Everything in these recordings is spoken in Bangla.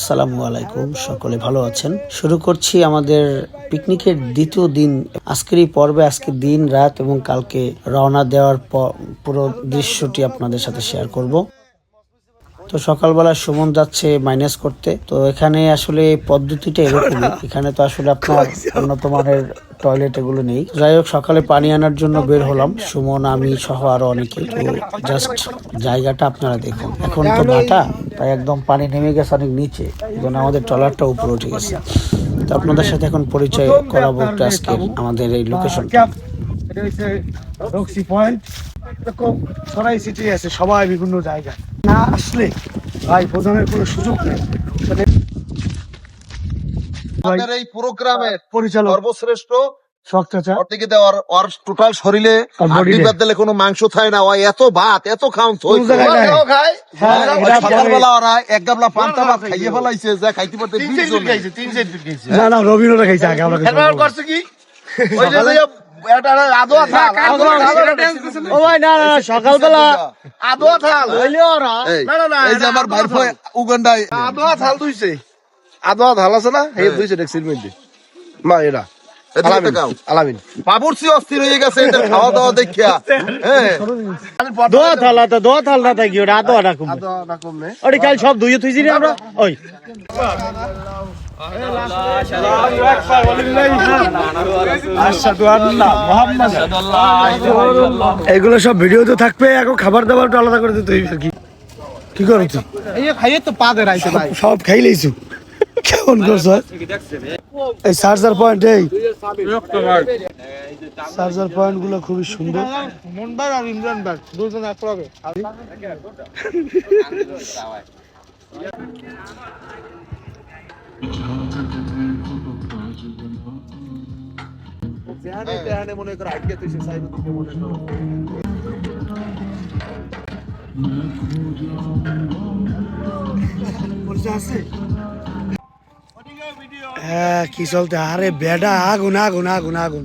আসসালামু আলাইকুম, সকলে ভালো আছেন। শুরু করছি আমাদের পিকনিকের দ্বিতীয় দিন। আজকের এই পর্বে আজকে দিন রাত এবং কালকে রওনা দেওয়ার পুরো দৃশ্যটি আপনাদের সাথে শেয়ার করব। তো সকালবেলা সুমন যাচ্ছে মাইনাস করতে। তো এখানে আসলে পদ্ধতিটা এরকমই, এখানে তো আসলে আপনার উন্নত মানের টয়লেট এগুলো নেই। যাই হোক, সকালে পানি আনার জন্য বের হলাম, সুমন, আমি সহ আরো অনেকে। তো জাস্ট জায়গাটা আপনারা দেখুন, এখন তো ভাটা, তাই একদম পানি নেমে গেছে অনেক নিচে, এই জন্য আমাদের ট্রলারটা উপরে উঠে গেছে। তো আপনাদের সাথে এখন পরিচয় করাবো একটু আজকের আমাদের এই লোকেশন। এটা হচ্ছে রক্সি পয়েন্ট। এরকম ছড়াই ছিটিয়ে আছে সবাই বিভিন্ন জায়গায়। না আসলে ভাই বোঝানোর কোনো সুযোগ নেই। আমাদের এই প্রোগ্রামের পরিচালক সর্বশ্রেষ্ঠ শখ চাচা অর্ধেকে দেওয়ার ওর টোটাল শরীরে আর body হাড্ডি রে। বাদ দিলে কোনো মাংস থাকে না, ওই এত ভাত এত খাওন থই কোনো জায়গায় নাই। খায়। হ্যাঁ, ওই এটা সকালবেলা ওরা এক গাবলা পান্তা ভাত খাইয়ে ফেলাইছে, যা খাইতে পারতে না না রবীন্দ্র খাইছে আগে আমরা করছে কি ওই যে এটা আদোয়া থাল ও ভাই না না সকালবেলা আদোয়া থাল হইলে ওরা এই যে আমার ভাই ভাই উগান্ডায় আদোয়া থাল দুইছে, আদোয়া থাল আছে না এই দুইছে ডেক্সির মধ্যে মা এরা আলামিন বাবুরচি অস্থির হয়ে গেছে এদের খাওয়া দাওয়া দেখিয়া। হ্যাঁ দোয়া থাল না থাকি ওটা আদো আটা কমবে ওটা কাল সব ধুয়ে থুইছি রে আমরা ওই এগুলো সব ভিডিওতে থাকবে, এখন খাবার দাবার আলাদা করে দিতে হইবে। কি করো তুই? খাইয়ে তো পা দেরাইছে ভাই। সব খাই লাইছু, কেমন করছো? এই চার্জার পয়েন্ট, এই চার্জার পয়েন্ট গুলো খুবই সুন্দর। মনবার আর ইমরান ভাই দুজন এক লগে। মনে করে আইডিয়া তুইছে সাইড দিকে মনে করো হ্যাঁ কি চলতে? আরে বেডা আগুন আগুন আগুন আগুন।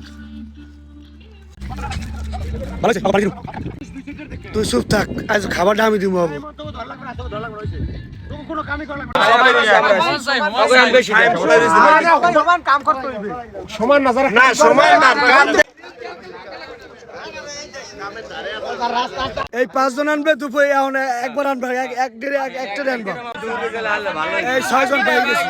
তুই চুপ থাক, আজ খাবারটা আমি দিব। সমান না যারা না সমান না এই 5 জন আনবে, দুপুরে এখন একবার আনবে, একটা আনবে। এই 6 জন পেয়ে গেছি।